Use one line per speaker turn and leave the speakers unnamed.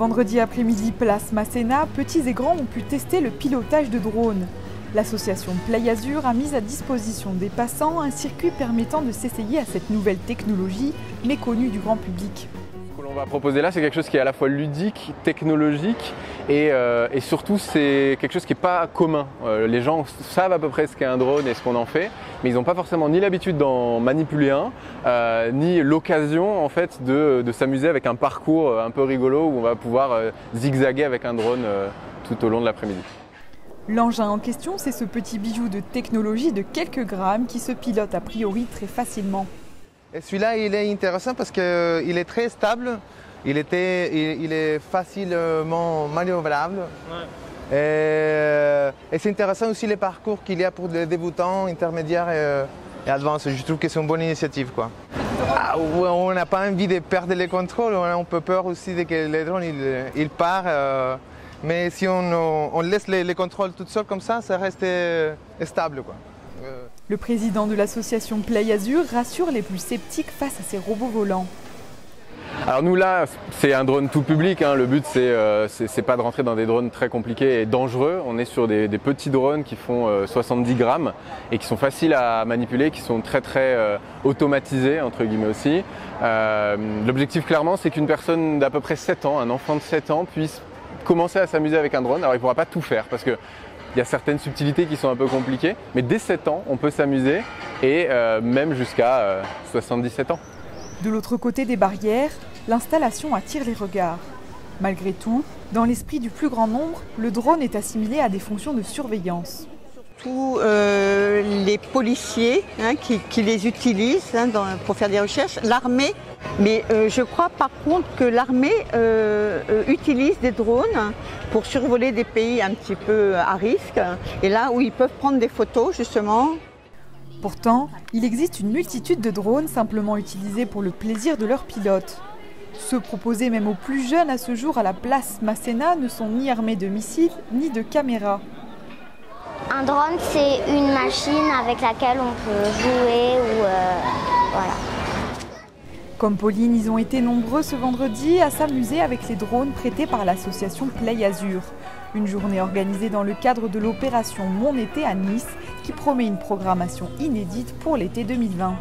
Vendredi après-midi, place Masséna, petits et grands ont pu tester le pilotage de drones. L'association Play Azur a mis à disposition des passants un circuit permettant de s'essayer à cette nouvelle technologie méconnue du grand public.
Ce que l'on va proposer là, c'est quelque chose qui est à la fois ludique, technologique et surtout c'est quelque chose qui n'est pas commun. Les gens savent à peu près ce qu'est un drone et ce qu'on en fait, mais ils n'ont pas forcément ni l'habitude d'en manipuler un, ni l'occasion en fait de s'amuser avec un parcours un peu rigolo où on va pouvoir zigzaguer avec un drone tout au long de l'après-midi.
L'engin en question, c'est ce petit bijou de technologie de quelques grammes qui se pilote a priori très facilement.
Et celui-là, il est intéressant parce qu'il est très stable, il est facilement manœuvrable. Ouais. Et c'est intéressant aussi les parcours qu'il y a pour les débutants, intermédiaires et advancés. Je trouve que c'est une bonne initiative, quoi. On n'a pas envie de perdre les contrôles, on a un peu peur aussi de que le drone il part. Mais si on laisse les contrôles tout seul comme ça reste stable, quoi.
Le président de l'association Play Azur rassure les plus sceptiques face à ces robots volants.
Alors nous là, c'est un drone tout public, hein. Le but c'est pas de rentrer dans des drones très compliqués et dangereux. On est sur des petits drones qui font 70 grammes et qui sont faciles à manipuler, qui sont très automatisés entre guillemets aussi. L'objectif clairement c'est qu'une personne d'à peu près 7 ans, un enfant de 7 ans puisse commencer à s'amuser avec un drone. Alors il ne pourra pas tout faire parce qu'il y a certaines subtilités qui sont un peu compliquées, mais dès 7 ans, on peut s'amuser et même jusqu'à 77 ans.
De l'autre côté des barrières, l'installation attire les regards. Malgré tout, dans l'esprit du plus grand nombre, le drone est assimilé à des fonctions de surveillance.
Tous les policiers qui les utilisent pour faire des recherches, l'armée. Mais je crois par contre que l'armée utilise des drones pour survoler des pays un petit peu à risque et là où ils peuvent prendre des photos justement.
Pourtant, il existe une multitude de drones simplement utilisés pour le plaisir de leurs pilotes. Ceux proposés même aux plus jeunes à ce jour à la place Masséna ne sont ni armés de missiles ni de caméras.
Un drone, c'est une machine avec laquelle on peut jouer ou voilà.
Comme Pauline, ils ont été nombreux ce vendredi à s'amuser avec les drones prêtés par l'association Play Azur. Une journée organisée dans le cadre de l'opération Mon été à Nice qui promet une programmation inédite pour l'été 2020.